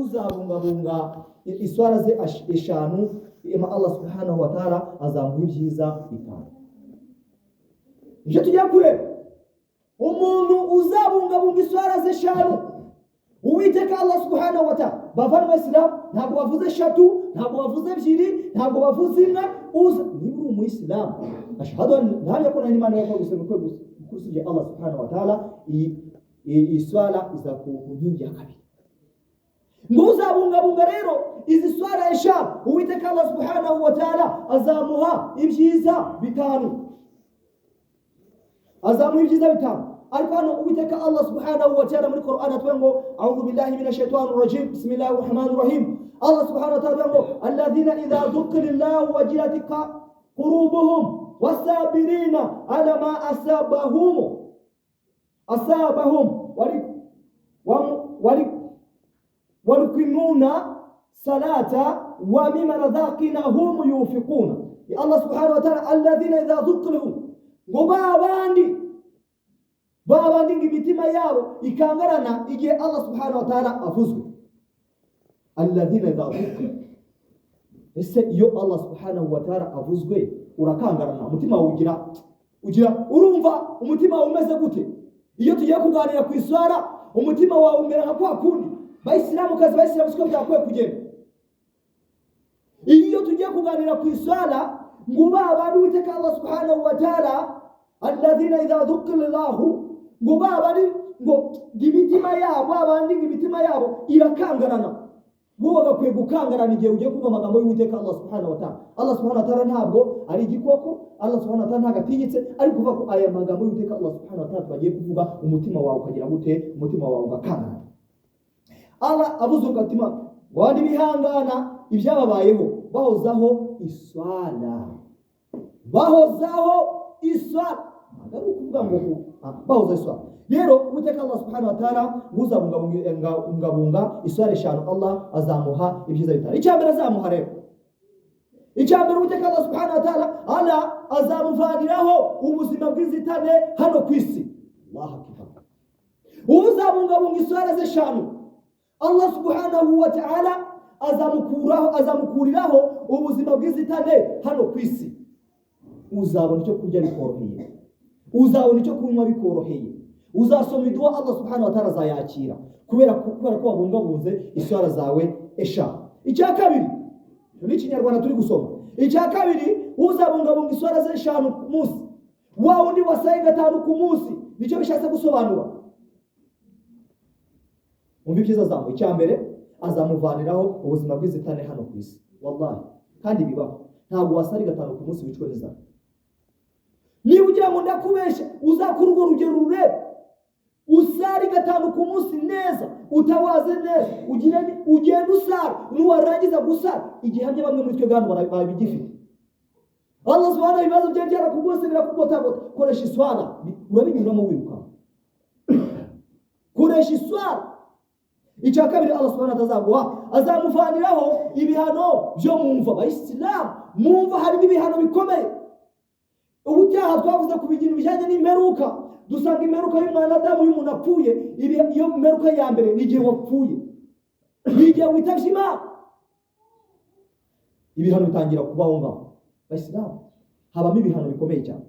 uzabungabunga iswara ze eshanu Allah subhanahu wa ta'ala azamuha ibyiza bitanu. Ibyo tujya kureba umuntu uzabungabunga iswara ze eshanu Uwiteka Allah subhanahu wa ta'ala bavana Islam ntabwo bavuze eshatu, ntabwo bavuze ebyiri, ntabwo bavuze imwe. Niba uri umuyisilamu ashhadu an la ilaha illa Allah kusije Allah subhanahu wa ta'ala iswala izakunyingi ya kabiri. Nguzabungabunga rero izi swala eshanu Uwiteka Allah subhanahu wa ta'ala azamuha ibyiza bitanu. Ariko Uwiteka Allah subhanahu wa ta'ala muri Qur'an atwengo a'udhu billahi minash shaitanir rajim bismillahir rahmanir rahim. Allah subhanahu wa ta'ala atwengo alladhina idha dhukira Allah wajilat qulubuhum wasabirina ala ma asabahum walukinuna salata wa mimma razaqnahum yunfiquna. Allah subhanahu wa ta'ala alladhina idha dhukira babandi ngimitima yabo ikangarana igihe Allah subhanahu wa ta'ala avuzwe. Alladhina idha dhukira, ese iyo Allah subhanahu wa ta'ala avuzwe urakangarana umutima ugira urumva umutima umeze gute? Iyo tugiye kuganira ku iswara umutima wawe umera nka kwa kundi bayisilamu siko byakwiye kugenda. Iyo tugiye kuganira ku iswara ngo babandi Uwiteka Allah subhanahu wa ta'ala alladhina idha dhukira Allah ngo babandi ngo imitima yabo irakangarana. Bo bagakwiye gukangarana igihe ugiye kuva amagambo y'Uwiteka Allah subhanahu wa ta'ala. Allah subhanahu wa ta'ala ntabwo ari igikoko, Allah subhanahu wa ta'ala ntagatinyitse, ari kuva ko aya magambo y'Uwiteka Allah subhanahu wa ta'ala bagiye kuvuga umutima wawe ukagira gute? Umutima wawe ugakangarana. Allah avuze ugatima wandi bihangana ibyababayeho bahozaho iswala. Ntabwo kuvuga ngo bahoza iswala. Rero Uwiteka Allah subhanahu wa ta'ala nguzabungabunga iswala eshanu Allah azamuha ibyiza bitanu. Icyambere azamuha rero Uwiteka Allah subhanahu wa ta'ala azamuvaniraho ubuzima bw'inzitane hano ku isi. Allahu akbar. Uzabungabunga iswala ze eshanu Allah subhanahu wa ta'ala azamukuriraho ubuzima bw'inzitane hano ku isi. Uzabona icyo kurya bikoroheye, uzabona icyo kunywa bikoroheye, uzasoma idua Allah subhanahu wa ta'ala azayakira kubera ko wabungabunze iswara zawe eshanu. Icya kabiri ni Ikinyarwanda turi gusoma. Icya kabiri uzabungabunga iswara ze eshanu ku munsi, wa undi wasaye gatanu ku munsi. Nicyo bishatse gusobanura. Umva ibyiza zawe. Icya mbere azamuvaniraho ubuzima bw'inzitane hano ku isi. Wallahi kandi bibaho. Ntabwo wasari gatanu ku munsi wicwe n'inzara. Niba ugira ngo ndakubesha uzakura urwo rugero rurebe. Usari gatanu ku munsi neza, utawaze neza, ugenda usara, nuwarangiza gusara igihamye bamwe muri twe gano barabigifite. Allah subhanahu ibibazo bye byarakugose birakugotagota. Koresha iswala urabinyuramo wiruka. Koresha iswala. Icya kabiri Allah subhanahu wa ta'ala azamuvaniraho ibihano byo mumva. Abayisilamu mumva harimo ibihano bikomeye. Ubutaha twavuze ku bintu bijyanye n'imperuka. Dusanga imperuka y'umwanadamu y'umuntu apfuye, iyo imperuka ya mbere ni igihe wapfuye, ni igihe witavye Imana. Ibihano bitangira kubaho ngaho. Abayisilamu habamo ibihano bikomeye cyane.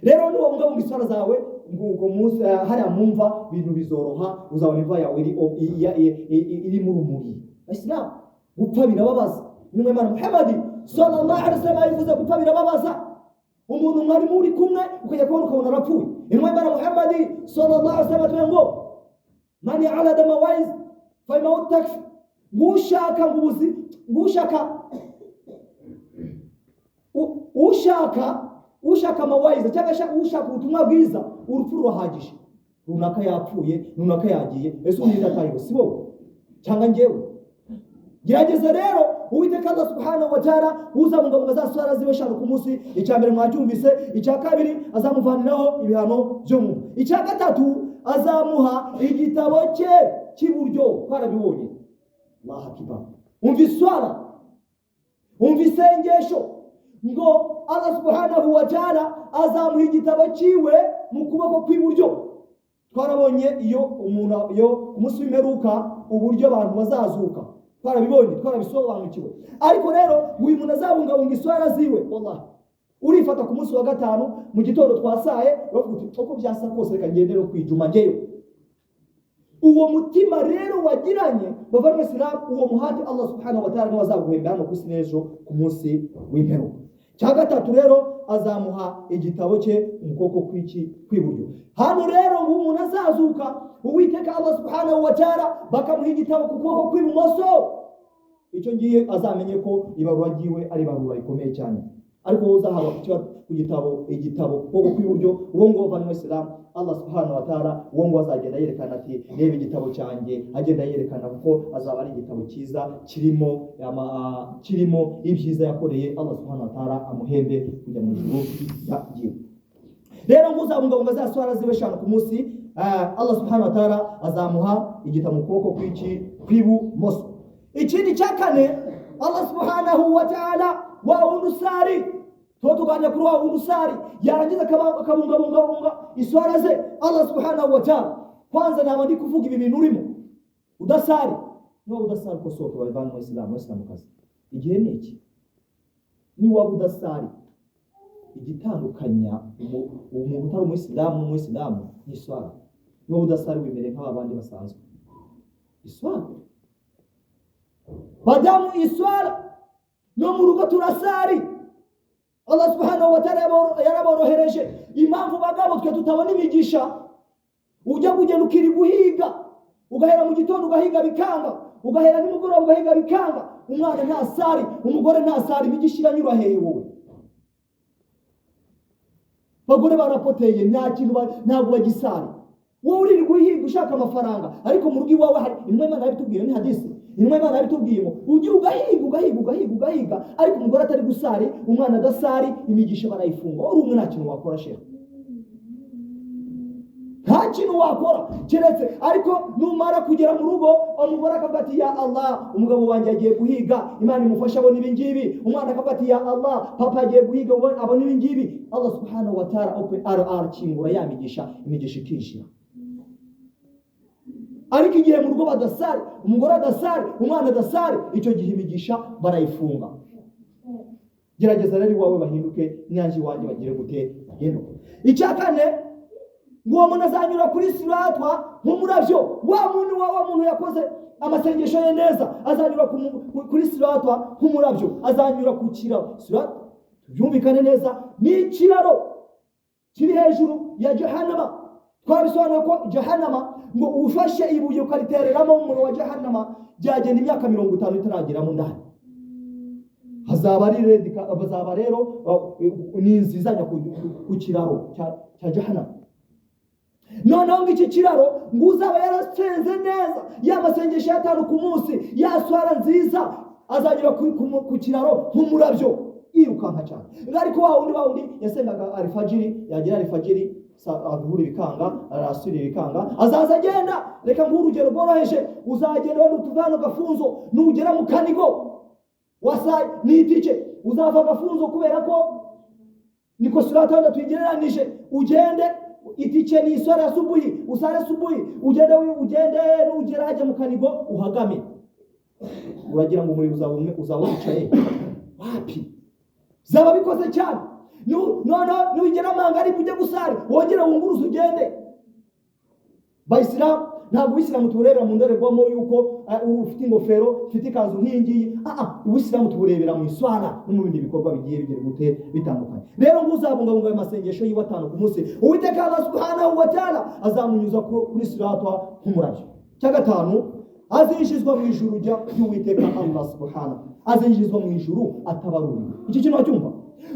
Rero niba wabungabunga iswala zawe ngo munsi hariya mumva ibintu bizoroha, uzabona imva yawe iri mu rumuri. Abayisilamu gupfa birababaza. Nimwe Imana Muhammad sallallahu alaihi wasallam yivuze gupfa birababaza. Umuntu mwari muri kumwe ukajya kubona ukabona arapfuye. Nimwe Imana Muhammad sallallahu alaihi wasallam ngo mani ala dama waiz fa maut takfi. Ushaka mawaiza cyangwa ushaka ubutumwa bwiza urupfu ruhagije. Runaka yapfuye, runaka yagiye, ese undi ndataye si wowe cyangwa ngewe. Gerageza rero Uwiteka Allah subhanahu wa ta'ala uzabungabunga za swala zibe eshanu ku munsi. Icya mbere mwacyumvise. Icya kabiri azamuvaniraho ibihano byo mu. Icya gatatu azamuha igitabo cye cy'iburyo. Twarabibonye. Allahu akbar. Umva iswala, umva isengesho ngo Allah subhanahu wa ta'ala azamuha igitabo cyiwe mu kuboko kw'iburyo. Twarabonye iyo umuntu yo umunsi w'imperuka uburyo abantu bazazuka, twarabibonye, twarabisobanukiwe. Ariko rero uyu muntu azabungabunga iswara ziwe, wallahi urifata ku munsi wa gatanu mu gitondo twasaye uravuga uti uko byasa kose reka ngende no kwijuma ngeyo. Uwo mutima rero wagiranye bavanywe Islam, uwo muhati Allah subhanahu wa ta'ala wazaguhemba hano ku isi n'ejo ku munsi w'imperuka. Cya gatatu rero azamuha igitabo cye mu kuboko kw'iburyo. Hano rero umuntu azazuka Uwiteka Allah subhanahu wa ta'ala bakamuha igitabo ku kuboko kw'ibumoso, icyo ngiye azamenye ko ibarura ryiwe ari ibarura rikomeye cyane. Ariko uzahawa ku igitabo kuboko kw'iburyo, uwo ngo bavanywe Islam, Allah subhanahu wa ta'ala uwo ngo azagenda yerekana ati reba igitabo cyanjye, agenda yerekana ko azaba ari igitabo cyiza kirimo ibyiza yakoreye. Allah subhanahu wa ta'ala amuhembe kujya mu ijuru yagiye. Rero ngo uzabungabunga za swara ziwe eshanu ku munsi, Allah subhanahu wa ta'ala azamuha igitabo mu kuboko kw'ibumoso. Ikindi cya kane, Allah subhanahu wa ta'ala wa undusari tuganya kuri wa undusari yarangiza akabungabunga iswara ze. Allah subhanahu wa ta'ala kwanza naba ndi kuvuga ibi bintu urimo udasari, no udasari ko soto bavana mu Islam kazi igihe niki ni waba udasari igitandukanya umuntu utari mu Islam ni iswara. No udasari wimere nk'abandi basanzwe iswara badamu iswara. No mu rugo turasari, Allah subhanahu wa ta'ala yaraborohereje. Impamvu bagabo twe tutabona imigisha, ujya kugenda ukiri guhiga, ugahera mu gitondo ugahiga bikanga, ugahera nimugoroba ugahiga bikanga, umwana ntasari, umugore ntasari, imigisha iranyura hehe wowe? Bagore barapoteye nta kintu ntabwo bagisari, wowe uri guhiga ushaka amafaranga, ariko mu rugo iwawe hari imwe Imana yabitubwiye ni hadisi. Intumwa Imana yabitubwiyemo ujye ugahiga, ariko umugore atari gusari, umwana adasari, imigisha barayifunga. Uri umwe nta kintu wakora shehe, nta kintu wakora keretse. Ariko numara kugera mu rugo umugore akavuga ati ya Allah, umugabo wanjye agiye guhiga, Imana imufasha abona ibi ngibi. Umwana akavuga ati ya Allah, papa agiye guhiga abona ibi ngibi. Allah subhanahu wa ta'ala arakingura ya imigisha ikinjira. Ariko igihe mu rugo badasari, umugore adasari, umwana adasari, icyo gihe imigisha barayifunga. Gerageza rero iwawe bahinduke, nyanji wanjye bagire gute hinduke. Icya kane, ngo uwo muntu azanyura kuri siratwa nk'umurabyo. Wa muntu yakoze amasengesho ye neza azanyura kuri siratwa nk'umurabyo, azanyura ku kiraro. Siratwa byumvikane neza ni ikiraro kiri hejuru ya Jahannama. Twabisobanura ko Jahannama ngo ufashe ibuye ukaritereramo umuriro wa Jahannama byagenda imyaka 50 itarageramo ndani. Hazaba rero ni nzizanya ku kiraro cya Jahannama. Noneho ngo iki kiraro ngo uzaba yarasenze neza y'amasengesho yatanu ku munsi, yaswara nziza, azanyura ku kiraro nk'umurabyo irukanka cyane. Ariko wa wundi yasengaga alfajiri, yagira alfajiri adhuri bikanga, arasuri bikanga, azaza agenda. Reka nk'urugero rworoheje, uzagenda wenda utuvana gafunzo, nugera mu kanigo wasaye n'itike, uzava gafunzo kubera ko niko siratanda tuyigereranije. Ugende itike ni iswara ya subuhi, usare subuhi, ugende nugera ajya mu kanigo uhagame. Uragira ngo muri uzaba wicaye wapi? Zaba bikoze cyane. Nugera mangari kujya gusari, wongera wunguruza ugende. Bayisilamu ntabwo Ubisilamu tuburebera mu ndorerwamo yuko ufite ingofero, ufite ikanzu nk'ingiyi. Ubisilamu tuburebera mu iswara no mu bindi bikorwa bigiye bigera gute bitandukanye. Rero ngo uzabungabunga ayo masengesho y'atanu ku munsi, Uwiteka Allah subhanahu wa ta'ala azamunyuza kuri siratwa nk'umurabyo. Cya gatanu, azinjizwa mu ijuru ry'Uwiteka Allah subhanahu, azinjizwa mu ijuru atabaruriwe. Iki kintu wacyumva?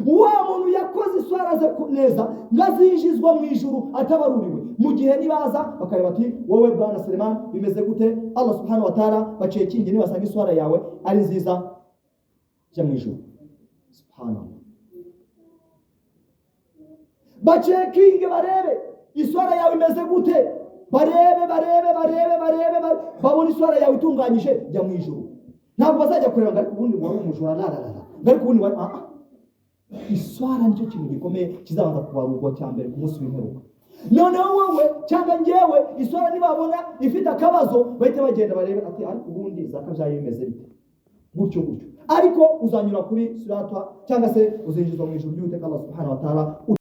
Wa muntu yakoze iswara ze neza ngazinjizwa mu ijuru atabaruriwe. Mu gihe nibaza bakareba ati wowe bwana Suleiman bimeze gute, Allah subhanahu wa ta'ala bacekinge nibasanga iswara yawe ari nziza, jya mu ijuru. Subhanallah, bacekinge barebe iswara yawe imeze gute, barebe babona iswara yawe itunganyije, jya mu ijuru. Ntabwo bazajya kureba ngari kubundi ngo umujura ngari kubundi iswara nicyo kintu gikomeye kizabanza kubarurwa cya mbere ku munsi w'imperuka. noneho wowe cyangwa njyewe isura nibabona ifite akabazo bahita bagenda barebe ati ariko ubundi zaka byayo bimeze bite gutyo ariko uzanyura kuri siratwa cyangwa se uzinjizwa mu ijuru ry'Uwiteka Allah subhanahu wa ta'ala.